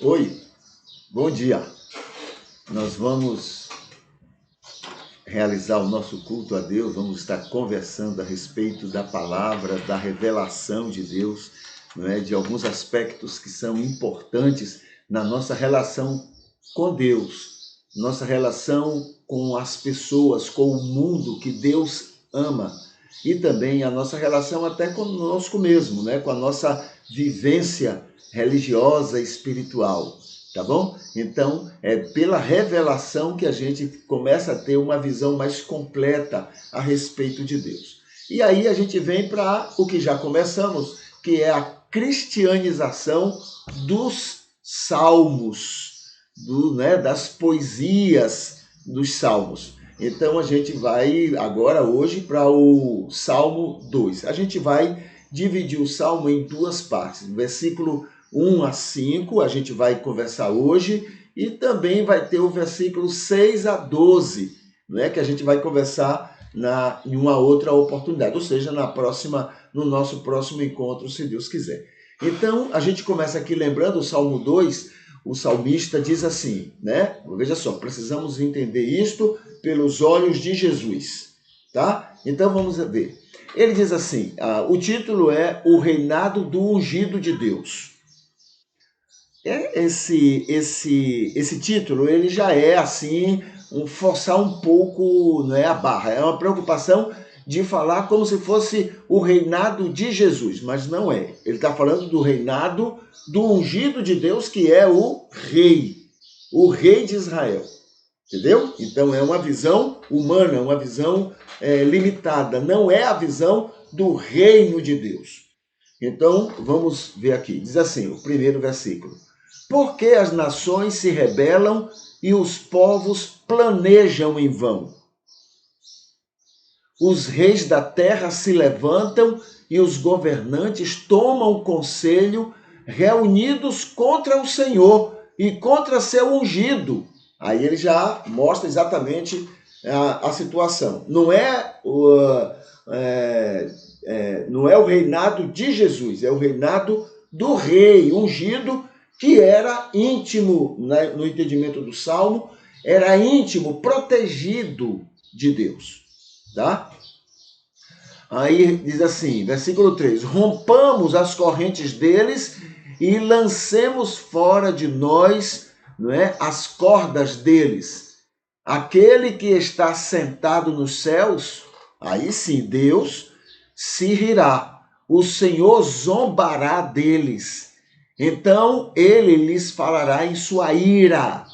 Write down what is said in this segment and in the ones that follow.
Oi, bom dia. Nós vamos realizar o nosso culto a Deus, vamos estar conversando a respeito da palavra, da revelação de Deus, não é? De alguns aspectos que são importantes na nossa relação com Deus, nossa relação com as pessoas, com o mundo que Deus ama e também a nossa relação até conosco mesmo, né? Com a nossa vivência religiosa e espiritual. Tá bom? Então, é pela revelação que a gente começa a ter uma visão mais completa a respeito de Deus. E aí a gente vem para o que já começamos, que é a cristianização dos salmos, das poesias dos salmos. Então, a gente vai agora, hoje, para o Salmo 2. A gente vai dividir o Salmo em duas partes. Versículo 1 a 5, a gente vai conversar hoje, e também vai ter o versículo 6 a 12, que a gente vai conversar em uma outra oportunidade, ou seja, no nosso próximo encontro, se Deus quiser. Então, a gente começa aqui lembrando o Salmo 2, o salmista diz assim, Veja só, precisamos entender isto pelos olhos de Jesus, tá? Então, vamos ver. Ele diz assim, o título é O Reinado do Ungido de Deus. Esse título, ele já é assim, forçar um pouco a barra. É uma preocupação de falar como se fosse o reinado de Jesus, mas não é. Ele está falando do reinado do ungido de Deus, que é o rei de Israel. Entendeu? Então é uma visão humana, uma visão limitada. Não é a visão do reino de Deus. Então, vamos ver aqui. Diz assim, o primeiro versículo. Por que as nações se rebelam e os povos planejam em vão? Os reis da terra se levantam e os governantes tomam conselho, reunidos contra o Senhor e contra seu ungido. Aí ele já mostra exatamente a situação. Não é o reinado de Jesus, é o reinado do rei ungido, que era íntimo, no entendimento do Salmo, era íntimo, protegido de Deus. Tá? Aí diz assim, versículo 3, rompamos as correntes deles e lancemos fora de nós as cordas deles. Aquele que está sentado nos céus, aí sim, Deus se rirá, o Senhor zombará deles. Então ele lhes falará em sua ira,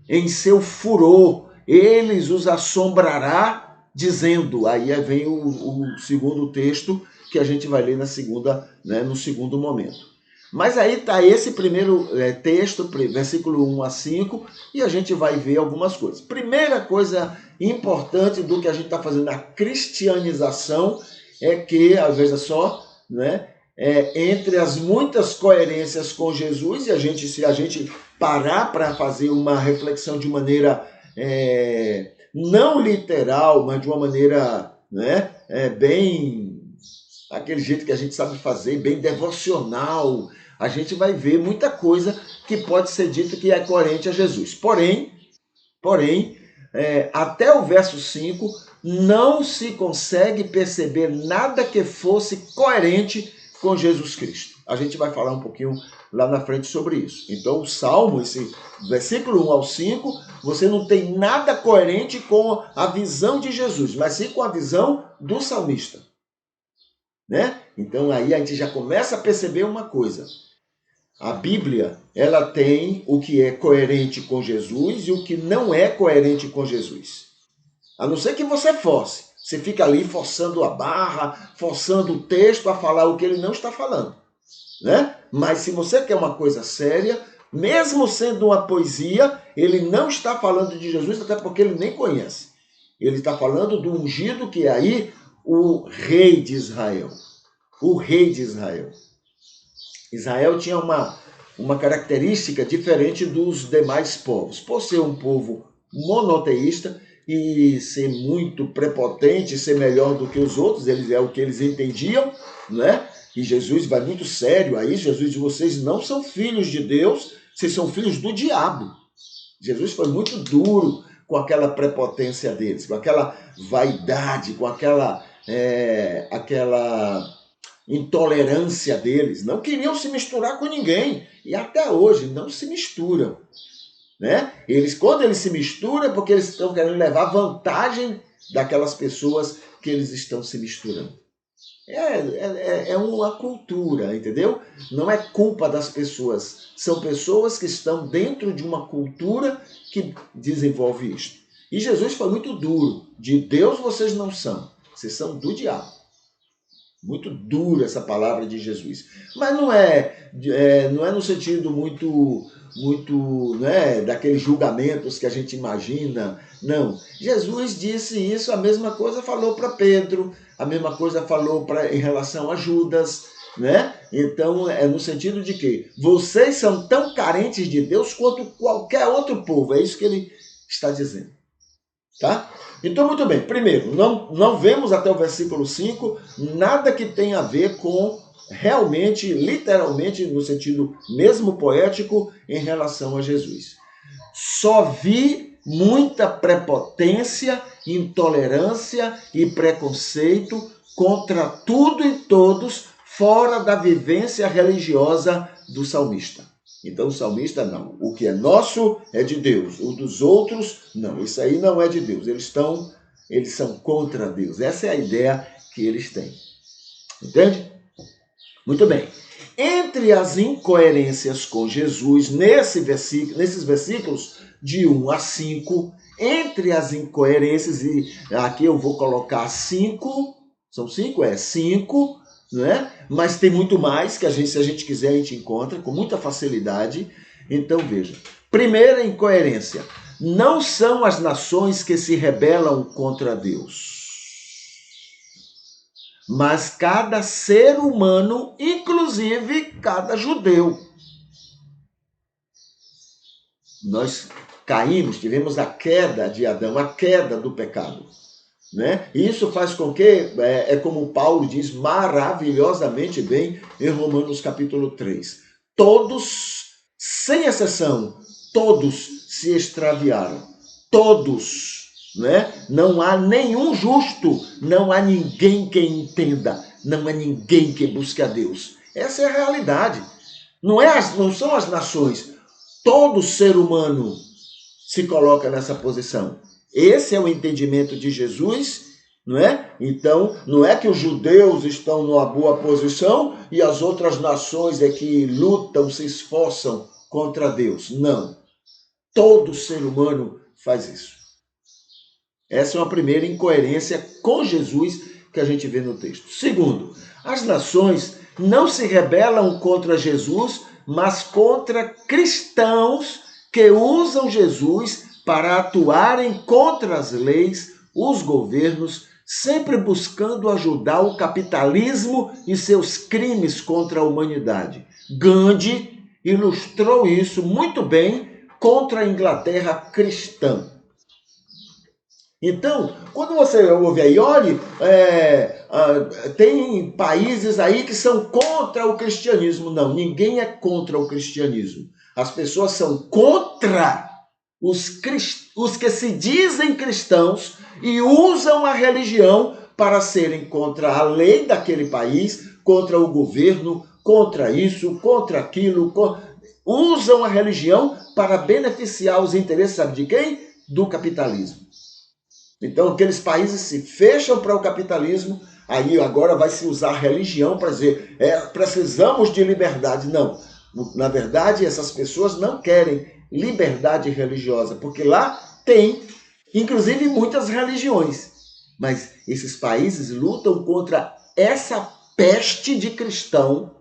em seu furor, eles os assombrará, dizendo, aí vem o segundo texto que a gente vai ler no segundo momento. Mas aí está esse primeiro texto, versículo 1 a 5, e a gente vai ver algumas coisas. Primeira coisa importante do que a gente está fazendo na cristianização é que, veja só, entre as muitas coerências com Jesus, e se a gente parar para fazer uma reflexão de maneira não literal, mas de uma maneira bem aquele jeito que a gente sabe fazer, bem devocional, a gente vai ver muita coisa que pode ser dito que é coerente a Jesus. Porém, até o verso 5, não se consegue perceber nada que fosse coerente com Jesus Cristo. A gente vai falar um pouquinho lá na frente sobre isso. Então, o Salmo, esse versículo 1 ao 5, você não tem nada coerente com a visão de Jesus, mas sim com a visão do salmista. Então, aí a gente já começa a perceber uma coisa. A Bíblia, ela tem o que é coerente com Jesus e o que não é coerente com Jesus. A não ser que você force. Você fica ali forçando a barra, forçando o texto a falar o que ele não está falando. Mas se você quer uma coisa séria, mesmo sendo uma poesia, ele não está falando de Jesus, até porque ele nem conhece. Ele está falando do ungido, que é aí o rei de Israel. O rei de Israel. Israel tinha uma característica diferente dos demais povos. Por ser um povo monoteísta e ser muito prepotente, ser melhor do que os outros, é o que eles entendiam, E Jesus vai muito sério aí. Jesus diz: vocês não são filhos de Deus, vocês são filhos do diabo. Jesus foi muito duro com aquela prepotência deles, com aquela vaidade, com aquela intolerância deles. Não queriam se misturar com ninguém. E até hoje não se misturam. Né? Quando eles se misturam é porque eles estão querendo levar vantagem daquelas pessoas que eles estão se misturando. É uma cultura, entendeu? Não é culpa das pessoas. São pessoas que estão dentro de uma cultura que desenvolve isto. E Jesus foi muito duro. De Deus vocês não são. Vocês são do diabo. Muito dura essa palavra de Jesus. Mas não é no sentido muito né, daqueles julgamentos que a gente imagina. Não. Jesus disse isso, a mesma coisa falou para Pedro, a mesma coisa falou em relação a Judas. Né? Então, é no sentido de que vocês são tão carentes de Deus quanto qualquer outro povo. É isso que ele está dizendo. Tá? Então, muito bem. Primeiro, não vemos até o versículo 5 nada que tenha a ver com realmente, literalmente, no sentido mesmo poético, em relação a Jesus. Só vi muita prepotência, intolerância e preconceito contra tudo e todos fora da vivência religiosa do salmista. Então o salmista não. O que é nosso é de Deus. O dos outros, não. Isso aí não é de Deus. Eles são contra Deus. Essa é a ideia que eles têm. Entende? Muito bem. Entre as incoerências com Jesus, nesses versículos de 1 a 5, entre as incoerências, e aqui eu vou colocar 5, são 5? 5, né? Mas tem muito mais que se a gente quiser, a gente encontra com muita facilidade. Então veja, primeira incoerência: não são as nações que se rebelam contra Deus, mas cada ser humano, inclusive cada judeu. Nós caímos, tivemos a queda de Adão, a queda do pecado. Né? E isso faz com que, como Paulo diz maravilhosamente bem em Romanos capítulo 3, todos, sem exceção, todos se extraviaram. Todos. Né? Não há nenhum justo, não há ninguém que entenda, não há ninguém que busque a Deus. Essa é a realidade. Não são as nações. Todo ser humano se coloca nessa posição. Esse é o entendimento de Jesus, não é? Então, não é que os judeus estão numa boa posição e as outras nações é que lutam, se esforçam contra Deus. Não. Todo ser humano faz isso. Essa é uma primeira incoerência com Jesus que a gente vê no texto. Segundo, as nações não se rebelam contra Jesus, mas contra cristãos que usam Jesus para atuarem contra as leis, os governos, sempre buscando ajudar o capitalismo e seus crimes contra a humanidade. Gandhi ilustrou isso muito bem contra a Inglaterra cristã. Então, quando você ouve aí, olhe, tem países aí que são contra o cristianismo. Não, ninguém é contra o cristianismo. As pessoas são contra os que se dizem cristãos e usam a religião para serem contra a lei daquele país, contra o governo, contra isso, contra aquilo. Usam a religião para beneficiar os interesses, sabe de quem? Do capitalismo. Então, aqueles países se fecham para o capitalismo, aí agora vai se usar a religião para dizer, precisamos de liberdade. Não, na verdade, essas pessoas não querem liberdade religiosa, porque lá tem, inclusive, muitas religiões. Mas esses países lutam contra essa peste de cristão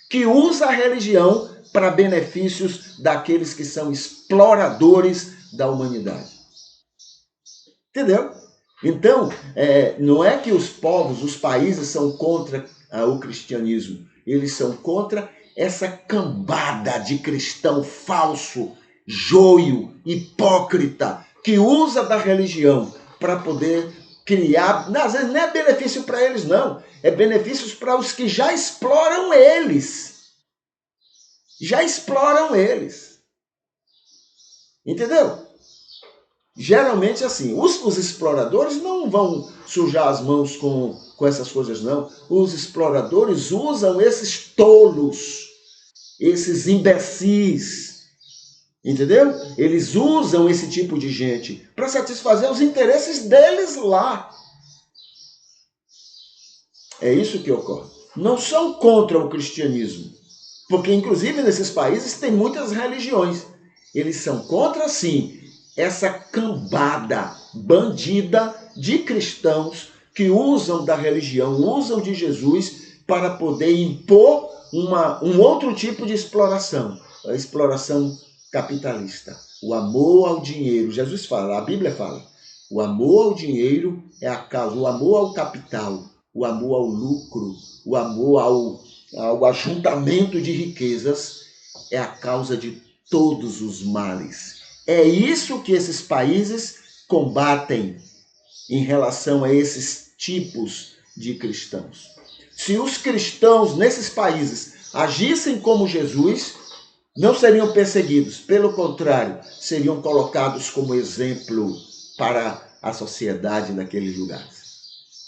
que usa a religião para benefícios daqueles que são exploradores da humanidade. Entendeu? Então, não é que os povos, os países são contra o cristianismo. Eles são contra essa cambada de cristão falso, joio, hipócrita, que usa da religião para poder criar, às vezes não é benefício para eles, não. É benefícios para os que já exploram eles. Já exploram eles. Entendeu? Geralmente, assim, os exploradores não vão sujar as mãos com essas coisas, não. Os exploradores usam esses tolos, esses imbecis, entendeu? Eles usam esse tipo de gente para satisfazer os interesses deles lá. É isso que ocorre. Não são contra o cristianismo, porque inclusive nesses países tem muitas religiões. Eles são contra, sim, essa cambada bandida de cristãos que usam da religião, usam de Jesus para poder impor um outro tipo de exploração, a exploração capitalista. O amor ao dinheiro. Jesus fala, a Bíblia fala, o amor ao dinheiro é a causa, o amor ao capital, o amor ao lucro, o amor ao ajuntamento de riquezas é a causa de todos os males. É isso que esses países combatem em relação a esses tipos de cristãos. Se os cristãos nesses países agissem como Jesus, não seriam perseguidos, pelo contrário, seriam colocados como exemplo para a sociedade naqueles lugares.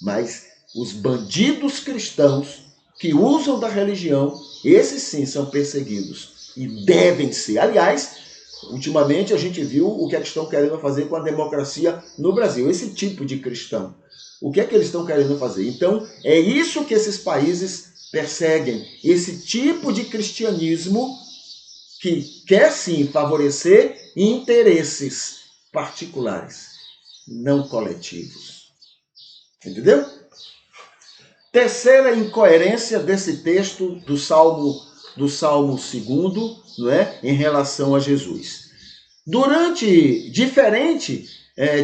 Mas os bandidos cristãos que usam da religião, esses sim são perseguidos e devem ser. Aliás, ultimamente a gente viu o que é que estão querendo fazer com a democracia no Brasil, esse tipo de cristão. O que é que eles estão querendo fazer? Então, é isso que esses países perseguem, esse tipo de cristianismo que quer sim favorecer interesses particulares, não coletivos. Entendeu? Terceira incoerência desse texto do Salmo 2, não é? Em relação a Jesus. Diferente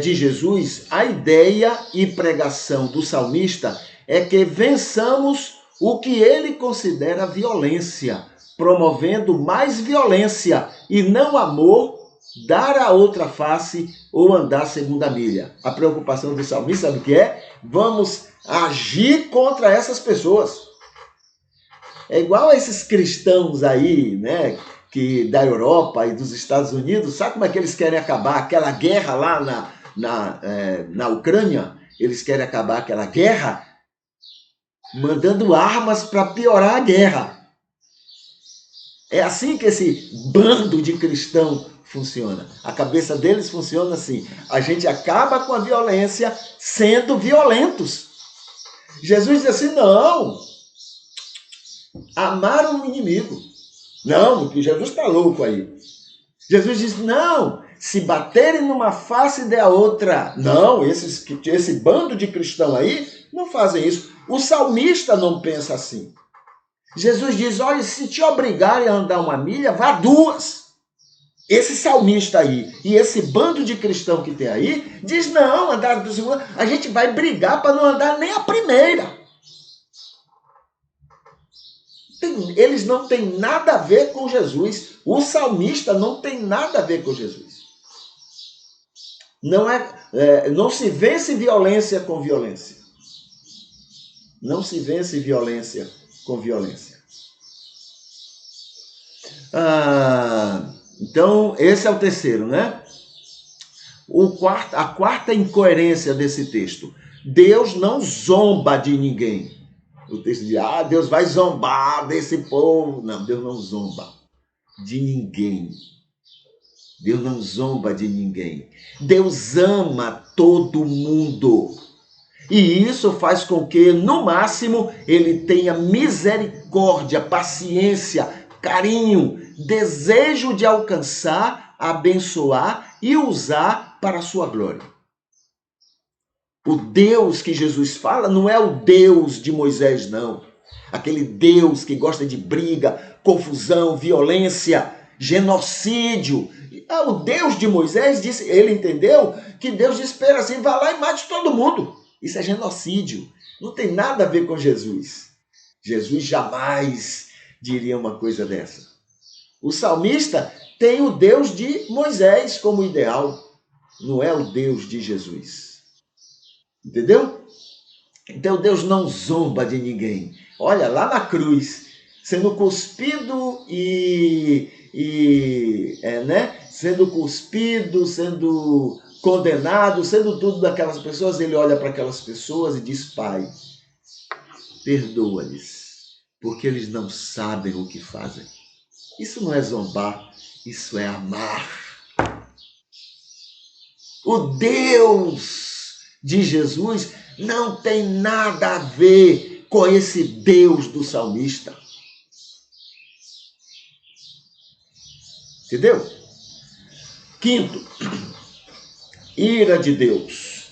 de Jesus, a ideia e pregação do salmista é que vençamos o que ele considera violência, promovendo mais violência e não amor, dar a outra face ou andar segunda milha. A preocupação do salmista, sabe o que é? Vamos agir contra essas pessoas. É igual a esses cristãos aí, né, que da Europa e dos Estados Unidos, sabe como é que eles querem acabar aquela guerra lá na Ucrânia? Eles querem acabar aquela guerra mandando armas para piorar a guerra. É assim que esse bando de cristão funciona. A cabeça deles funciona assim. A gente acaba com a violência sendo violentos. Jesus diz assim, não, amar o inimigo. Não, porque Jesus está louco aí. Jesus diz, não, se baterem numa face da outra. Não, esse bando de cristão aí não fazem isso. O salmista não pensa assim. Jesus diz, olha, se te obrigarem a andar uma milha, vá 2. Esse salmista aí e esse bando de cristão que tem aí, diz, não, andar do segundo, a gente vai brigar para não andar nem a primeira. Eles não têm nada a ver com Jesus. O salmista não tem nada a ver com Jesus. Não se vence violência com violência. Não se vence violência com violência. Então, esse é o terceiro, né? A quarta incoerência desse texto. Deus não zomba de ninguém. O texto diz, Deus vai zombar desse povo. Não, Deus não zomba de ninguém. Deus não zomba de ninguém. Deus ama todo mundo. E isso faz com que, no máximo, ele tenha misericórdia, paciência, carinho, desejo de alcançar, abençoar e usar para a sua glória. O Deus que Jesus fala não é o Deus de Moisés, não. Aquele Deus que gosta de briga, confusão, violência, genocídio. O Deus de Moisés disse, ele entendeu que Deus disse, espera assim, vá lá e mate todo mundo. Isso é genocídio. Não tem nada a ver com Jesus. Jesus jamais diria uma coisa dessa. O salmista tem o Deus de Moisés como ideal. Não é o Deus de Jesus. Entendeu? Então Deus não zomba de ninguém. Olha, lá na cruz, sendo cuspido sendo cuspido, sendo condenado, sendo tudo daquelas pessoas, ele olha para aquelas pessoas e diz: Pai, perdoa-lhes, porque eles não sabem o que fazem. Isso não é zombar, isso é amar. O Deus de Jesus não tem nada a ver com esse Deus do salmista. Entendeu? Quinto, ira de Deus.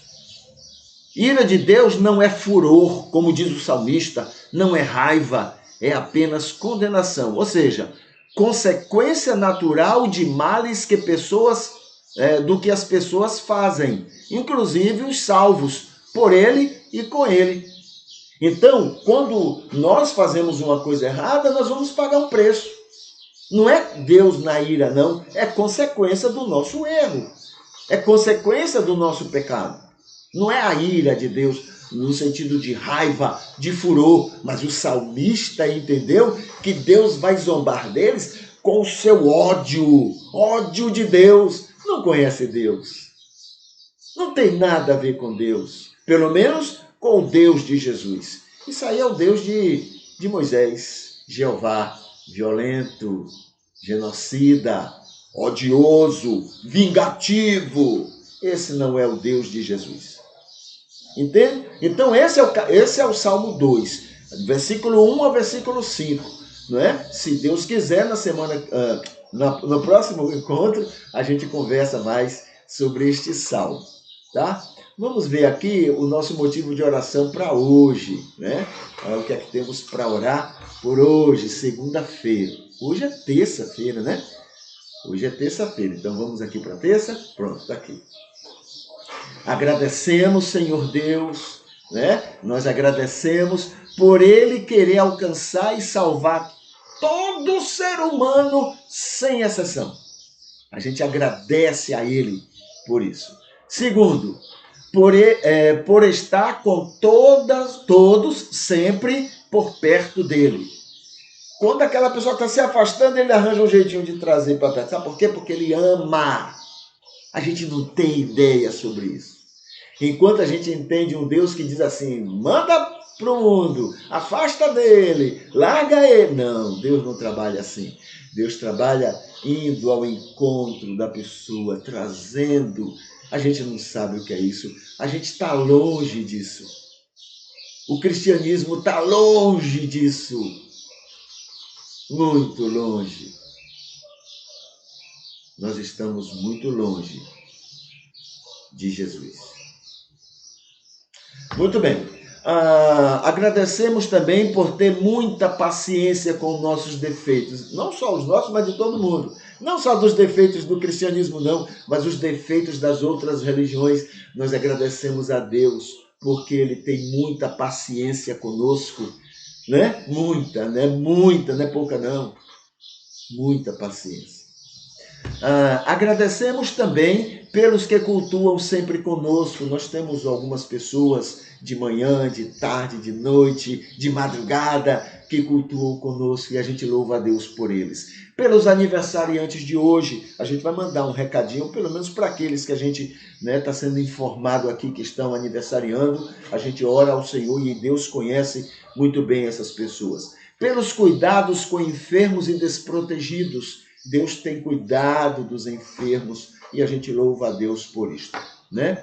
Ira de Deus não é furor, como diz o salmista, não é raiva, é apenas condenação. Ou seja, consequência natural de males do que as pessoas fazem, inclusive os salvos, por ele e com ele. Então, quando nós fazemos uma coisa errada, nós vamos pagar um preço. Não é Deus na ira, não. É consequência do nosso erro. É consequência do nosso pecado. Não é a ira de Deus no sentido de raiva, de furor. Mas o salmista entendeu que Deus vai zombar deles com o seu ódio. Ódio de Deus. Não conhece Deus. Não tem nada a ver com Deus. Pelo menos com o Deus de Jesus. Isso aí é o Deus de Moisés, Jeová, violento, genocida, odioso, vingativo. Esse não é o Deus de Jesus. Entende? Então esse é o Salmo 2, versículo 1 ao versículo 5. Não é? Se Deus quiser, no próximo encontro, a gente conversa mais sobre este salmo. Tá? Vamos ver aqui o nosso motivo de oração para hoje, né? O que é que temos para orar por hoje, segunda-feira. Hoje é terça-feira, né? Hoje é terça-feira, então vamos aqui para terça? Pronto, está aqui. Agradecemos, Senhor Deus, né? Nós agradecemos por Ele querer alcançar e salvar todo ser humano sem exceção. A gente agradece a Ele por isso. Segundo, por estar com todos sempre por perto dele. Quando aquela pessoa está se afastando, ele arranja um jeitinho de trazer para perto. Sabe por quê? Porque ele ama. A gente não tem ideia sobre isso. Enquanto a gente entende um Deus que diz assim, manda para o mundo, afasta dele, larga ele. Não, Deus não trabalha assim. Deus trabalha indo ao encontro da pessoa, trazendo. A gente não sabe o que é isso. A gente está longe disso. O cristianismo está longe disso. Muito longe. Nós estamos muito longe de Jesus. Muito bem. Agradecemos também por ter muita paciência com nossos defeitos. Não só os nossos, mas de todo mundo. Não só dos defeitos do cristianismo, não, mas os defeitos das outras religiões. Nós agradecemos a Deus porque Ele tem muita paciência conosco, né? Muita, não é pouca não. Muita paciência. Agradecemos também pelos que cultuam sempre conosco. Nós temos algumas pessoas de manhã, de tarde, de noite, de madrugada, que cultuam conosco e a gente louva a Deus por eles. Pelos aniversariantes de hoje, a gente vai mandar um recadinho, pelo menos para aqueles que a gente está sendo informado aqui que estão aniversariando. A gente ora ao Senhor e Deus conhece muito bem essas pessoas. Pelos cuidados com enfermos e desprotegidos, Deus tem cuidado dos enfermos e a gente louva a Deus por isso, né?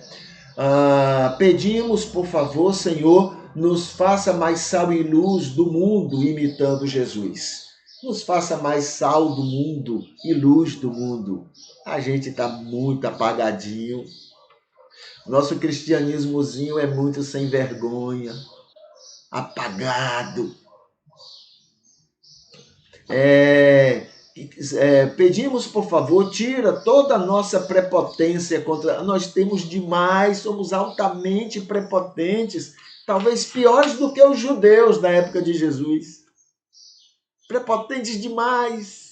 Pedimos, por favor, Senhor, nos faça mais sal e luz do mundo, imitando Jesus. Nos faça mais sal do mundo e luz do mundo. A gente está muito apagadinho. Nosso cristianismozinho é muito sem vergonha, apagado. Pedimos, por favor, tira toda a nossa prepotência contra... Nós temos demais, somos altamente prepotentes, talvez piores do que os judeus da época de Jesus. Prepotentes demais.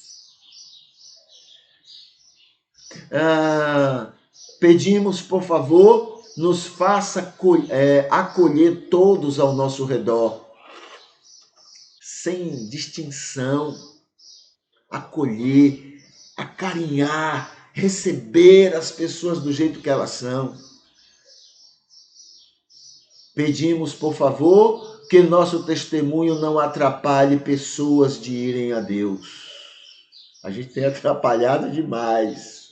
Pedimos, por favor, nos faça acolher todos ao nosso redor, sem distinção, acolher, acarinhar, receber as pessoas do jeito que elas são. Pedimos, por favor, que nosso testemunho não atrapalhe pessoas de irem a Deus. A gente tem atrapalhado demais.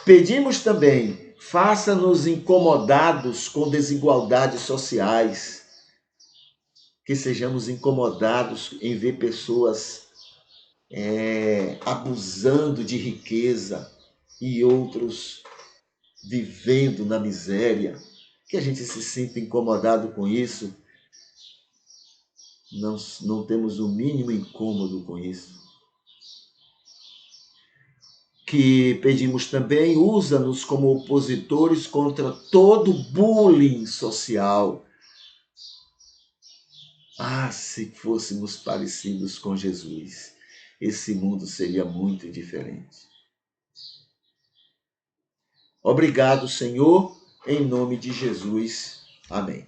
Pedimos também, faça-nos incomodados com desigualdades sociais, que sejamos incomodados em ver pessoas abusando de riqueza e outros vivendo na miséria, que a gente se sinta incomodado com isso. Não temos o mínimo incômodo com isso. Que pedimos também, usa-nos como opositores contra todo bullying social. Se fôssemos parecidos com Jesus, esse mundo seria muito diferente. Obrigado, Senhor, em nome de Jesus. Amém.